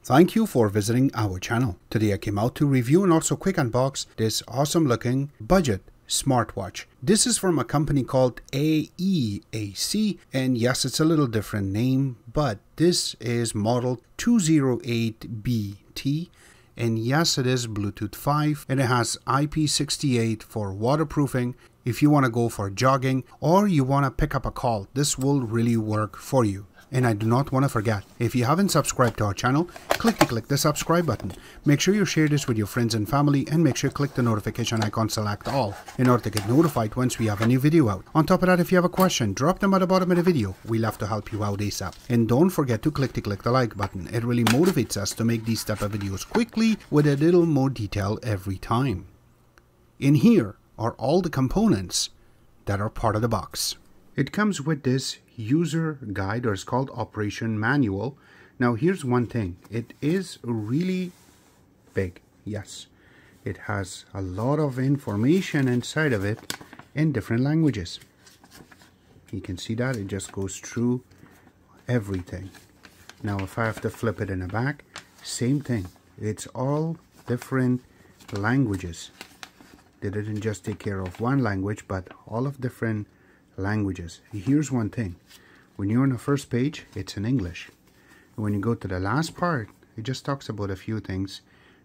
Thank you for visiting our channel. Today I came out to review and also quick unbox this awesome looking budget smartwatch. This is from a company called AEAC, and yes, it's a little different name, but this is model 208BT, and yes, it is Bluetooth 5, and it has IP68 for waterproofing. If you want to go for jogging or you want to pick up a call, this will really work for you. And I do not want to forget, if you haven't subscribed to our channel, click the subscribe button. Make sure you share this with your friends and family, and make sure you click the notification icon, select all, in order to get notified once we have a new video out. On top of that, if you have a question, drop them at the bottom of the video. We love to help you out ASAP. And don't forget to click the like button. It really motivates us to make these type of videos quickly with a little more detail every time. In here are all the components that are part of the box. It comes with this user guide, or it's called operation manual. Now here's one thing, it is really big. Yes, it has a lot of information inside of it in different languages. You can see that it just goes through everything. Now if I have to flip it in the back, same thing, it's all different languages. They didn't just take care of one language, but all of different languages. Here's one thing, when you're on the first page, it's in English. When you go to the last part, it just talks about a few things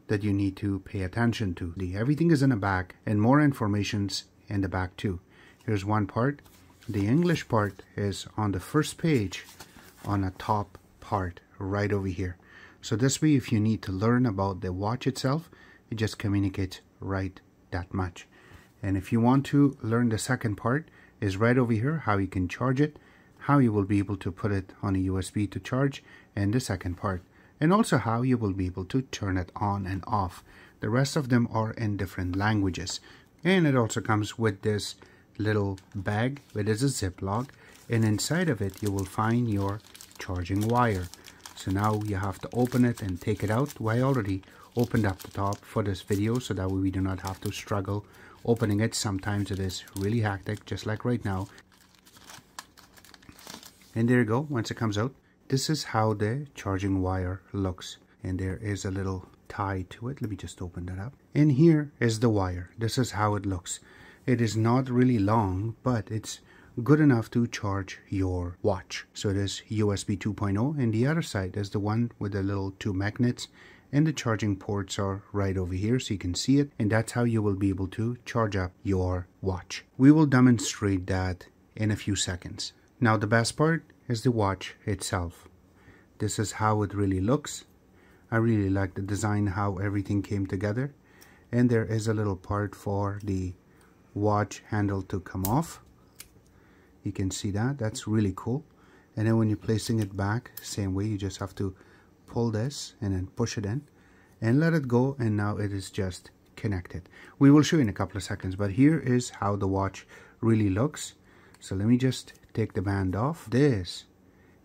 that you need to pay attention to. Everything is in the back, and more information's in the back too. Here's one part. The English part is on the first page, on the top part right over here. So this way, if you need to learn about the watch itself, it just communicates right that much. And if you want to learn the second part, is right over here, how you can charge it, how you will be able to put it on a USB to charge, and the second part, and also how you will be able to turn it on and off. The rest of them are in different languages. And it also comes with this little bag. It is a Ziploc, and inside of it you will find your charging wire. So now you have to open it and take it out. Well, I already opened up the top for this video, so that way we do not have to struggle opening it. Sometimes it is really hectic, just like right now. And there you go. Once it comes out, this is how the charging wire looks, and there is a little tie to it. Let me just open that up, and here is the wire. This is how it looks. It is not really long, but it's good enough to charge your watch. So it is USB 2.0, and the other side is the one with the little two magnets, and the charging ports are right over here, so you can see it, and that's how you will be able to charge up your watch. We will demonstrate that in a few seconds. Now the best part is the watch itself. This is how it really looks. I really like the design, how everything came together, and there is a little part for the watch handle to come off. You can see that, that's really cool. And then when you're placing it back, same way, you just have to pull this and then push it in and let it go, and now it is just connected. We will show you in a couple of seconds, but here is how the watch really looks. So let me just take the band off. This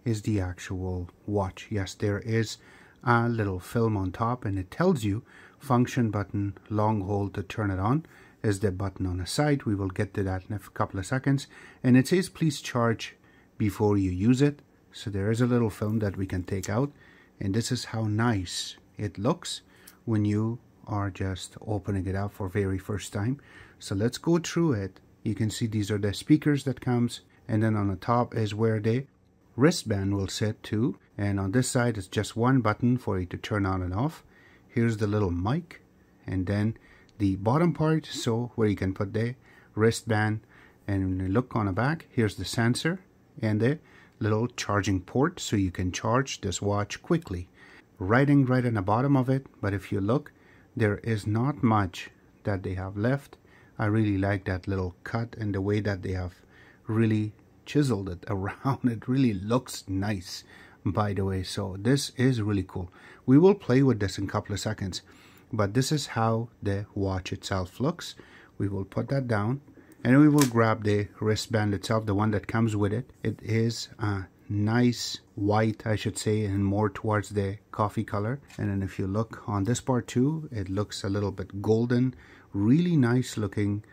is the actual watch. Yes, there is a little film on top, and it tells you function button, long hold to turn it on is the button on the side. We will get to that in a couple of seconds. And it says please charge before you use it. So there is a little film that we can take out, and this is how nice it looks when you are just opening it up for very first time. So let's go through it. You can see these are the speakers that comes, and then on the top is where the wristband will sit too, and on this side is just one button for you to turn on and off. Here's the little mic, and then the bottom part, so where you can put the wristband. And when you look on the back, here's the sensor and the little charging port, so you can charge this watch quickly. Writing right on the bottom of it, but if you look, there is not much that they have left. I really like that little cut and the way that they have really chiseled it around. It really looks nice, by the way. So this is really cool. We will play with this in a couple of seconds, but this is how the watch itself looks. We will put that down, and we will grab the wristband itself, the one that comes with it. It is a nice white, I should say, and more towards the coffee color. And then if you look on this part too, it looks a little bit golden. Really nice looking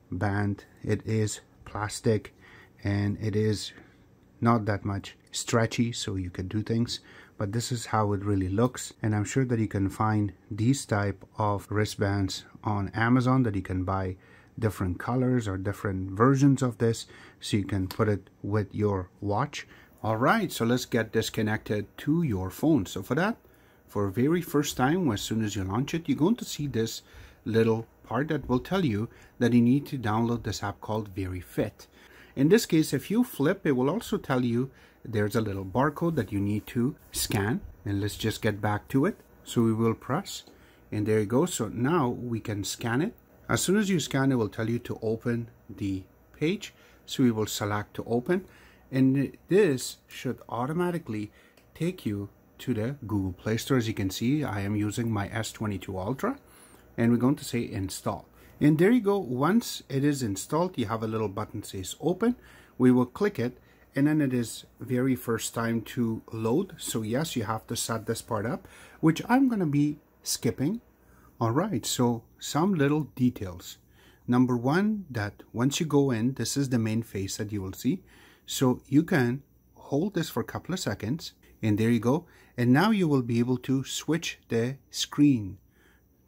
band. It is plastic, and it is not that much stretchy, so you can do things. but this is how it really looks. And I'm sure that you can find these type of wristbands on Amazon that you can buy different colors or different versions of this, so you can put it with your watch. All right, so let's get this connected to your phone. So for that, for very first time, as soon as you launch it, you're going to see this little part that will tell you that you need to download this app called VeryFit. In this case, if you flip, it will also tell you there's a little barcode that you need to scan. And let's just get back to it. So we will press, and there you go. So now we can scan it. As soon as you scan, it will tell you to open the page. So we will select to open, and this should automatically take you to the Google Play Store. As you can see, I am using my S22 Ultra, and we're going to say install. And there you go. Once it is installed, you have a little button that says open. We will click it, and then it is very first time to load. So yes, you have to set this part up, which I'm going to be skipping. All right, so some little details. Number one, that once you go in, this is the main face that you will see. So you can hold this for a couple of seconds, and there you go. And now you will be able to switch the screen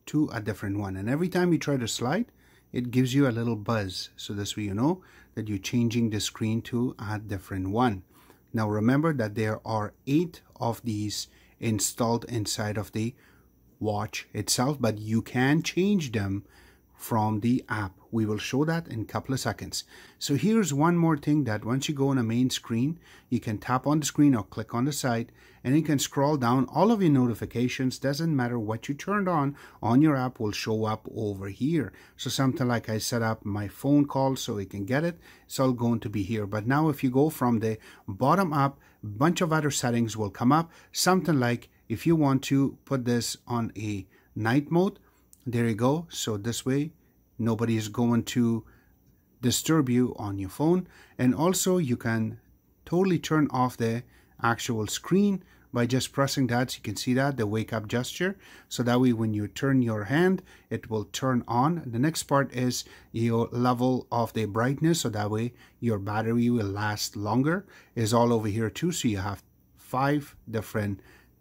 to a different one. And every time you try to slide, it gives you a little buzz. So this way you know that you're changing the screen to a different one. Now remember that there are 8 of these installed inside of the watch itself, but you can change them from the app. We will show that in a couple of seconds. So here's one more thing, that once you go on a main screen, you can tap on the screen or click on the side, and you can scroll down. All of your notifications, doesn't matter what you turned on your app, will show up over here. So something like I set up my phone call so we can get it, it's all going to be here. But now if you go from the bottom up, a bunch of other settings will come up. Something like if you want to put this on a night mode, there you go. So this way nobody is going to disturb you on your phone. And also you can totally turn off the actual screen by just pressing that. So you can see that, the wake up gesture. So that way when you turn your hand, it will turn on. The next part is your level of the brightness. So that way your battery will last longer, is all over here too. So you have 5 different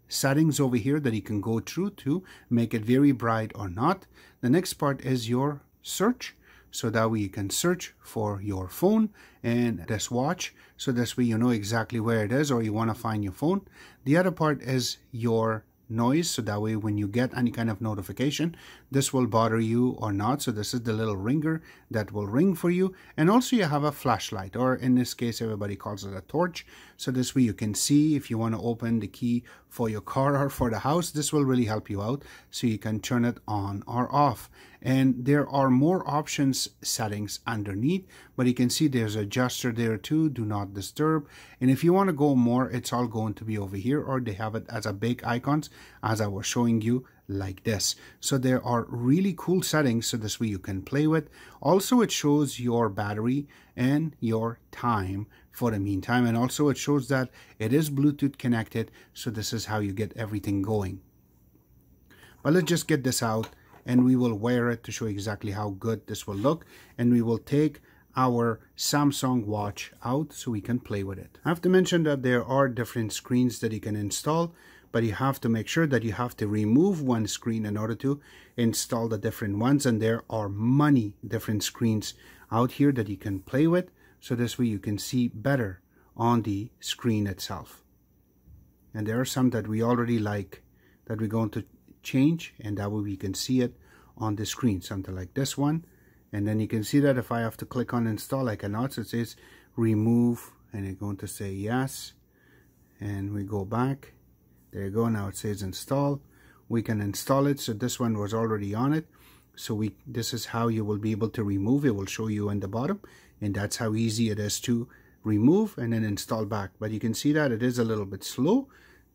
settings over here that you can go through to make it very bright or not. The next part is your search, so that way you can search for your phone and this watch, so this way you know exactly where it is, or you want to find your phone. The other part is your noise, so that way when you get any kind of notification, this will bother you or not. So this is the little ringer that will ring for you. And also you have a flashlight, or in this case everybody calls it a torch. So this way you can see if you want to open the key for your car or for the house. This will really help you out, so you can turn it on or off. And there are more options, settings underneath, but you can see there's a gesture there too, do not disturb. And if you want to go more, it's all going to be over here, or they have it as a big icons as I was showing you like this. So there are really cool settings, so this way you can play with. Also it shows your battery and your time for the meantime, and also it shows that it is Bluetooth connected. So this is how you get everything going. But let's just get this out, and we will wear it to show exactly how good this will look. And we will take our Samsung watch out so we can play with it. I have to mention that there are different screens that you can install, but you have to make sure that you have to remove one screen in order to install the different ones. And there are many different screens out here that you can play with, so this way you can see better on the screen itself. And there are some that we already like that we're going to change, and that way we can see it on the screen, something like this one. And then you can see that if I have to click on install, I cannot. So it says remove, and you're going to say yes, and we go back. There you go. Now it says install. We can install it. So this one was already on it, so this is how you will be able to remove. It will show you in the bottom, and that's how easy it is to remove and then install back. But you can see that it is a little bit slow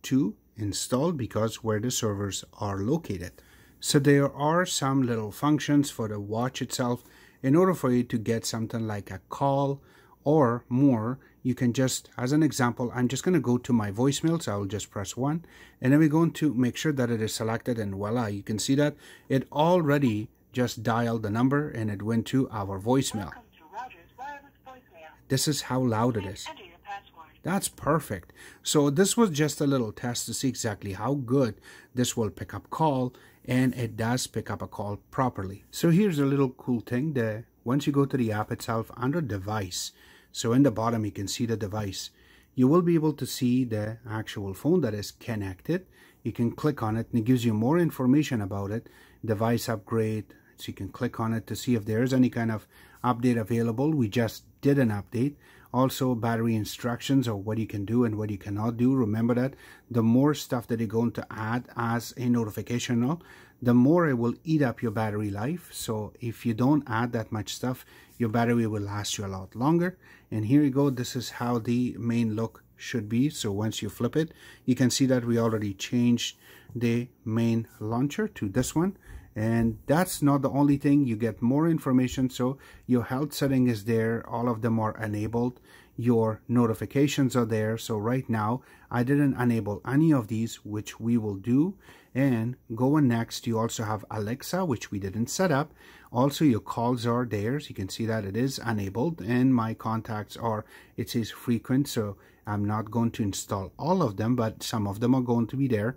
to install because where the servers are located. So there are some little functions for the watch itself. In order for you to get something like a call or more, you can just, as an example, I'm just going to go to my voicemail. So I'll just press 1, and then we're going to make sure that it is selected, and voila, you can see that it already just dialed the number and it went to our voicemail. Welcome to Rogers Wireless voicemail. This is how loud it is. Enter your password. That's perfect. So this was just a little test to see exactly how good this will pick up call, and it does pick up a call properly. So here's a little cool thing. Once you go to the app itself, under device, so in the bottom you can see the device. You will be able to see the actual phone that is connected. You can click on it and it gives you more information about it. Device upgrade, so you can click on it to see if there's any kind of update available. We just did an update. Also battery instructions, or what you can do and what you cannot do. Remember that the more stuff that you're going to add as a notification, the more it will eat up your battery life. So if you don't add that much stuff, your battery will last you a lot longer. And here you go. This is how the main look should be. So once you flip it, you can see that we already changed the main launcher to this one. And that's not the only thing. You get more information. So your health setting is there. All of them are enabled. Your notifications are there. So right now I didn't enable any of these, which we will do. And going next, you also have Alexa, which we didn't set up. Also your calls are there, so you can see that it is enabled, and my contacts are, it says frequent, so I'm not going to install all of them, but some of them are going to be there.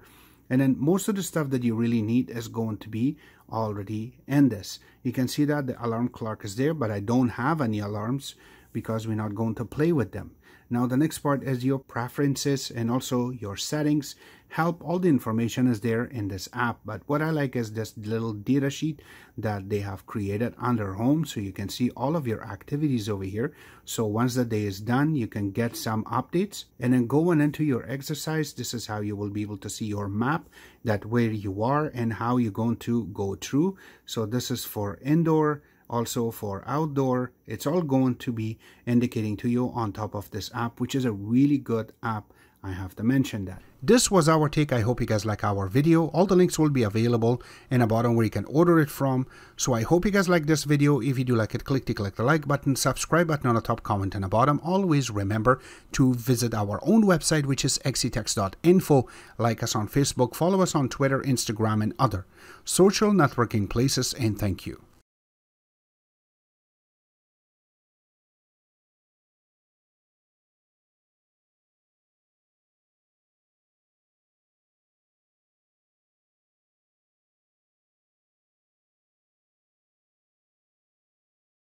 And then most of the stuff that you really need is going to be already in this. You can see that the alarm clock is there, but I don't have any alarms because we're not going to play with them. Now the next part is your preferences and also your settings. Help, all the information is there in this app, but what I like is this little data sheet that they have created under home, so you can see all of your activities over here. So once the day is done, you can get some updates, and then going into your exercise, this is how you will be able to see your map, that where you are and how you're going to go through. So this is for indoor, also for outdoor. It's all going to be indicating to you on top of this app, which is a really good app. I have to mention that. This was our take. I hope you guys like our video. All the links will be available in the bottom where you can order it from. So I hope you guys like this video. If you do like it, click the like button, subscribe button on the top, comment in the bottom. Always remember to visit our own website, which is xctex.info. Like us on Facebook, follow us on Twitter, Instagram, and other social networking places, and thank you.